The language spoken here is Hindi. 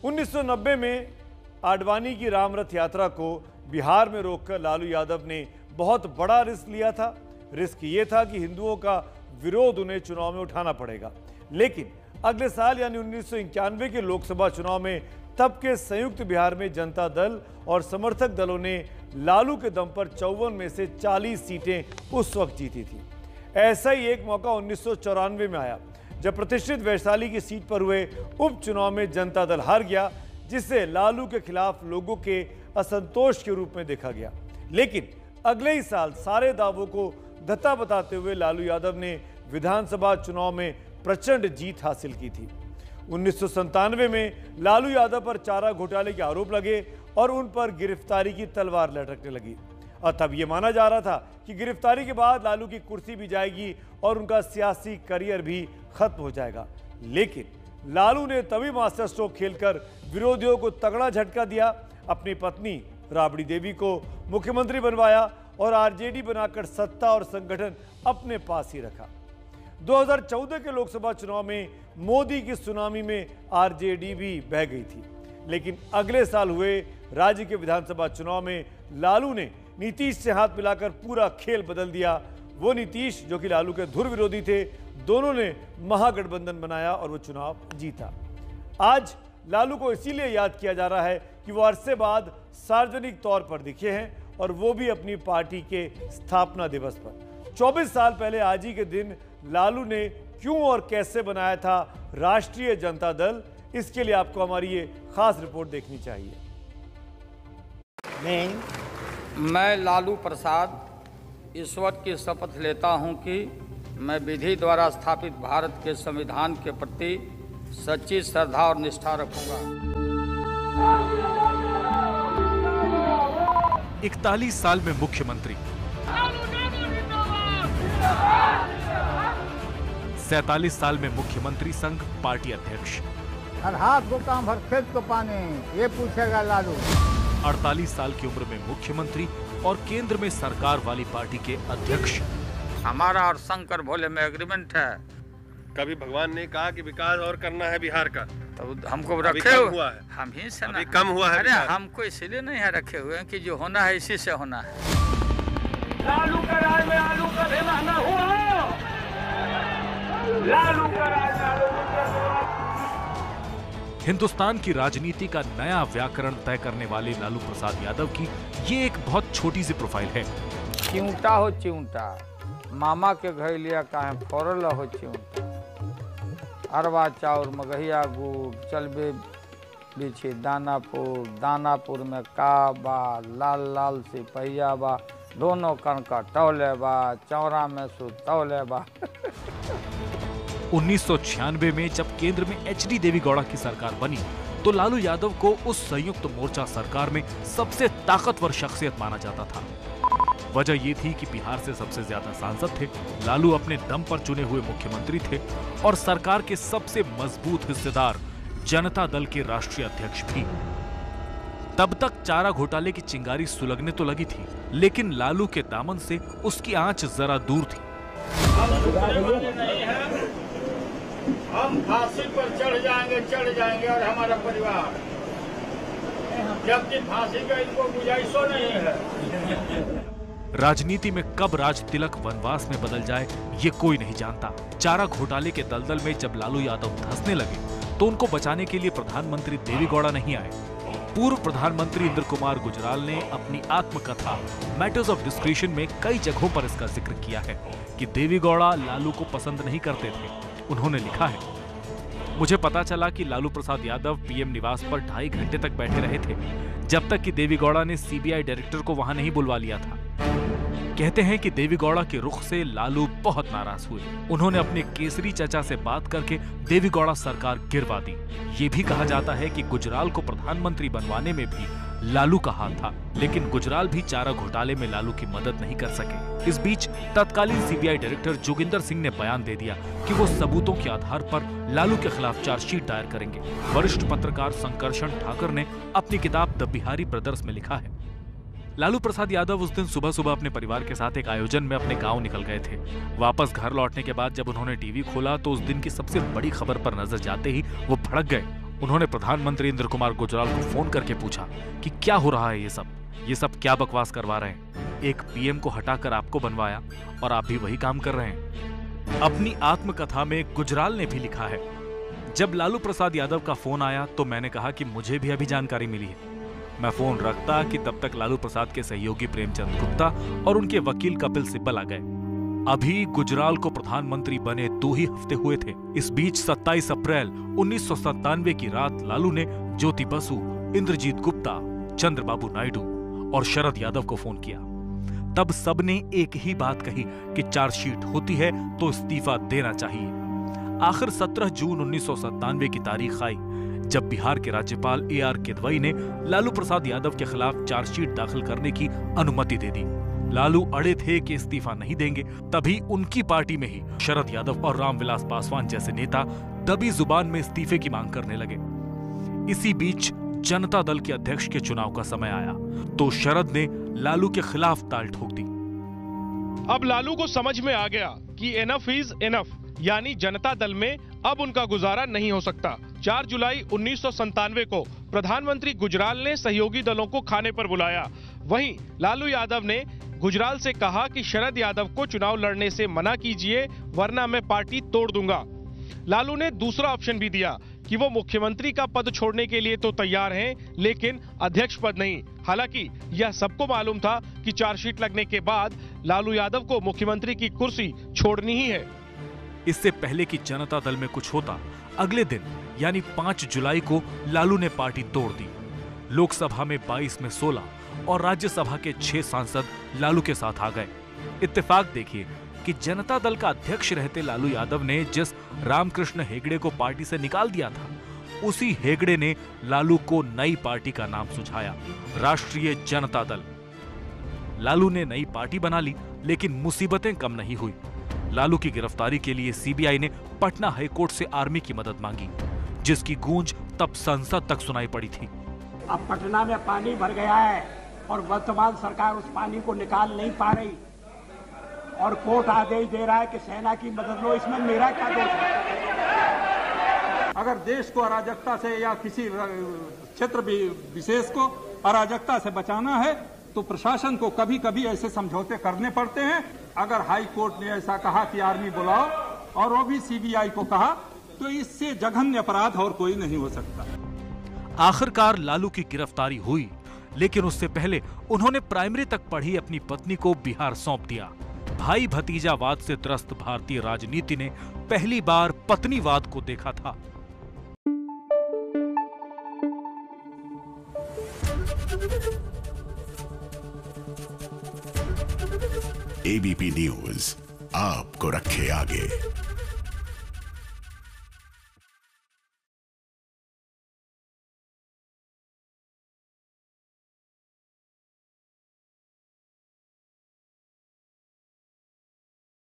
1990 में आडवाणी की राम रथ यात्रा को बिहार में रोककर लालू यादव ने बहुत बड़ा रिस्क लिया था। रिस्क ये था कि हिंदुओं का विरोध उन्हें चुनाव में उठाना पड़ेगा। लेकिन अगले साल यानी 1991 के लोकसभा चुनाव में तब के संयुक्त बिहार में जनता दल और समर्थक दलों ने लालू के दम पर 54 में से 40 सीटें उस वक्त जीती थी। ऐसा ही एक मौका 1994 में आया जब प्रतिष्ठित वैशाली की सीट पर हुए उपचुनाव में जनता दल हार गया, जिसे लालू के खिलाफ लोगों के असंतोष के रूप में देखा गया। लेकिन अगले ही साल सारे दावों को धत्ता बताते हुए लालू यादव ने विधानसभा चुनाव में प्रचंड जीत हासिल की थी। 1997 में लालू यादव पर चारा घोटाले के आरोप लगे और उन पर गिरफ्तारी की तलवार लटकने लगी और तब यह माना जा रहा था कि गिरफ्तारी के बाद लालू की कुर्सी भी जाएगी और उनका सियासी करियर भी खत्म हो जाएगा। लेकिन लालू ने तभी मास्टर स्ट्रोक खेलकर विरोधियों को तगड़ा झटका दिया। अपनी पत्नी राबड़ी देवी को मुख्यमंत्री बनवाया और आरजेडी बनाकर सत्ता और संगठन अपने पास ही रखा। 2014 के लोकसभा चुनाव में मोदी की सुनामी में आरजेडी भी बह गई थी। लेकिन अगले साल हुए राज्य के विधानसभा चुनाव में लालू ने नीतीश से हाथ मिलाकर पूरा खेल बदल दिया। वो नीतीश जो कि लालू के धुर विरोधी थे, दोनों ने महागठबंधन बनाया और वो चुनाव जीता। आज लालू को इसीलिए याद किया जा रहा है कि वो अरसे बाद सार्वजनिक तौर पर दिखे हैं और वो भी अपनी पार्टी के स्थापना दिवस पर। 24 साल पहले आज ही के दिन लालू ने क्यों और कैसे बनाया था राष्ट्रीय जनता दल, इसके लिए आपको हमारी ये खास रिपोर्ट देखनी चाहिए। मैं लालू प्रसाद ईश्वर की शपथ लेता हूं कि मैं विधि द्वारा स्थापित भारत के संविधान के प्रति सच्ची श्रद्धा और निष्ठा रखूंगा। 41 साल में मुख्यमंत्री, 47 साल में मुख्यमंत्री संघ पार्टी अध्यक्ष, हर हाथ को काम हर खेत को पानी, ये पूछेगा लालू। 48 साल की उम्र में मुख्यमंत्री और केंद्र में सरकार वाली पार्टी के अध्यक्ष। हमारा और शंकर भोले में एग्रीमेंट है। कभी भगवान ने कहा कि विकास और करना है बिहार का, तो हमको रखे हुआ है, हम ही से अभी कम हुआ है। अरे हमको इसलिए नहीं है रखे हुए कि जो होना है इसी से होना है। लालू का राज में आलू का बेमाना हुआ, लालू का राज में आलू का। हिंदुस्तान की राजनीति का नया व्याकरण तय करने वाले लालू प्रसाद यादव की ये एक बहुत छोटी सी प्रोफाइल है। चिंटा हो चिंटा, मामा के घर लिया कहे फोरल हो चिंटा, अरवा चाउर मगहिया गुड़ चलबे बिछे दानापुर, दानापुर में काबा लाल लाल सिपहिया बा, दोनों कणका टौले बा, चौरा में सुतौले बा। 1996 में जब केंद्र में एचडी देवेगौड़ा की सरकार बनी तो लालू यादव को उस संयुक्त मोर्चा सरकार में सबसे ताकतवर शख्सियत माना जाता था। वजह ये थी कि बिहार से सबसे ज्यादा सांसद थे, लालू अपने दम पर चुने हुए मुख्यमंत्री थे और सरकार के सबसे मजबूत हिस्सेदार जनता दल के राष्ट्रीय अध्यक्ष भी। तब तक चारा घोटाले की चिंगारी सुलगने तो लगी थी, लेकिन लालू के दामन से उसकी आंच जरा दूर थी। हम फांसी पर चढ़ जाएंगे और हमारा परिवार, जबकि फांसी का इनको गुंजाइश नहीं है। राजनीति में कब राज तिलक वनवास में बदल जाए ये कोई नहीं जानता। चारा घोटाले के दलदल में जब लालू यादव धंसने लगे तो उनको बचाने के लिए प्रधानमंत्री देवेगौड़ा नहीं आए। पूर्व प्रधानमंत्री इंद्र कुमार गुजराल ने अपनी आत्मकथा मैटर्स ऑफ डिस्क्रिशन में कई जगहों पर इसका जिक्र किया है कि देवेगौड़ा लालू को पसंद नहीं करते थे। उन्होंने लिखा है, मुझे पता चला कि लालू प्रसाद यादव पीएम निवास पर 2.5 घंटे तक बैठे रहे थे, जब तक कि देवेगौड़ा ने सीबीआई डायरेक्टर को वहां नहीं बुलवा लिया था। कहते हैं कि देवेगौड़ा के रुख से लालू बहुत नाराज हुए। उन्होंने अपने केसरी चाचा से बात करके देवेगौड़ा सरकार गिरवा दी। ये भी कहा जाता है कि गुजराल को प्रधानमंत्री बनवाने में भी लालू का हाथ था, लेकिन गुजराल भी चारा घोटाले में लालू की मदद नहीं कर सके। इस बीच तत्कालीन सीबीआई डायरेक्टर जोगिंदर सिंह ने बयान दे दिया कि वो सबूतों के आधार पर लालू के खिलाफ चार्जशीट दायर करेंगे। वरिष्ठ पत्रकार संकर्षण ठाकुर ने अपनी किताब द बिहारी ब्रदर्स में लिखा है, लालू प्रसाद यादव उस दिन सुबह सुबह अपने परिवार के साथ एक आयोजन में अपने गांव निकल गए थे। वापस घर लौटने के बाद जब उन्होंने टीवी खोला तो उस दिन की सबसे बड़ी खबर पर नजर जाते ही वो भड़क गए उन्होंने प्रधानमंत्री इंद्र कुमार गुजराल को फोन करके पूछा कि क्या हो रहा है, ये सब क्या बकवास करवा रहे हैं। एक पीएम को हटाकर आपको बनवाया और आप भी वही काम कर रहे हैं। अपनी आत्मकथा में गुजराल ने भी लिखा है, जब लालू प्रसाद यादव का फोन आया तो मैंने कहा कि मुझे भी अभी जानकारी मिली है। मैं फोन रखता कि तब तक लालू प्रसाद के सहयोगी प्रेमचंद गुप्ता और उनके वकील कपिल सिब्बल आ गए। अभी गुजराल को प्रधानमंत्री बने 2 ही हफ्ते हुए थे। इस बीच 27 अप्रैल 1997 की रात लालू ने ज्योति बसु, इंद्रजीत गुप्ता, चंद्रबाबू नायडू और शरद यादव को फोन किया। तब सबने एक ही बात कही कि चार्जशीट होती है तो इस्तीफा देना चाहिए। आखिर 17 जून 1997 की तारीख आई जब बिहार के राज्यपाल AR किदवई ने लालू प्रसाद यादव के खिलाफ चार्जशीट दाखिल करने की अनुमति दे दी। लालू अड़े थे कि इस्तीफा नहीं देंगे, तभी उनकी पार्टी में ही शरद यादव और रामविलास पासवान जैसे नेता दबी जुबान में इस्तीफे की मांग करने लगे। इसी बीच जनता दल के अध्यक्ष के चुनाव का समय आया तो शरद ने लालू के खिलाफ ताल ठोक दी। अब लालू को समझ में आ गया कि एनफ इज एनफ, यानी जनता दल में अब उनका गुजारा नहीं हो सकता। 4 जुलाई 1997 को प्रधानमंत्री गुजराल ने सहयोगी दलों को खाने पर बुलाया। वहीं लालू यादव ने गुजराल से कहा कि शरद यादव को चुनाव लड़ने से मना कीजिए वरना मैं पार्टी तोड़ दूंगा। लालू ने दूसरा ऑप्शन भी दिया कि वो मुख्यमंत्री का पद छोड़ने के लिए तो तैयार हैं, लेकिन अध्यक्ष पद नहीं। हालांकि यह सबको मालूम था कि चार्जशीट लगने के बाद लालू यादव को मुख्यमंत्री की कुर्सी छोड़नी ही है। इससे पहले कि जनता दल में कुछ होता, अगले दिन यानी 5 जुलाई को लालू ने पार्टी तोड़ दी। लोकसभा में 22 में 16 और राज्यसभा के 6 सांसद लालू के साथ आ गए। इत्तेफाक देखिए कि जनता दल का अध्यक्ष रहते लालू यादव ने जिस रामकृष्ण हेगड़े को पार्टी से निकाल दिया था, उसी हेगड़े ने लालू को नई पार्टी का नाम सुझाया, राष्ट्रीय जनता दल। लालू ने नई पार्टी बना ली, लेकिन मुसीबतें कम नहीं हुई। लालू की गिरफ्तारी के लिए सीबीआई ने पटना हाईकोर्ट से आर्मी की मदद मांगी, जिसकी गूंज तब संसद तक सुनाई पड़ी थी। अब पटना में पानी भर गया है और वर्तमान सरकार उस पानी को निकाल नहीं पा रही और कोर्ट आदेश दे रहा है कि सेना की मदद लो। इसमें मेरा क्या दोष है? अगर देश को अराजकता से या किसी क्षेत्र विशेष को अराजकता से बचाना है तो प्रशासन को कभी कभी ऐसे समझौते करने पड़ते हैं। अगर हाई कोर्ट ने ऐसा कहा कि आर्मी बुलाओ और वो भी सीबीआई को कहा, तो इससे जघन्य अपराध और कोई नहीं हो सकता। आखिरकार लालू की गिरफ्तारी हुई, लेकिन उससे पहले उन्होंने प्राइमरी तक पढ़ी अपनी पत्नी को बिहार सौंप दिया। भाई भतीजावाद से त्रस्त भारतीय राजनीति ने पहली बार पत्नीवाद को देखा था। एबीपी न्यूज आपको रखे आगे।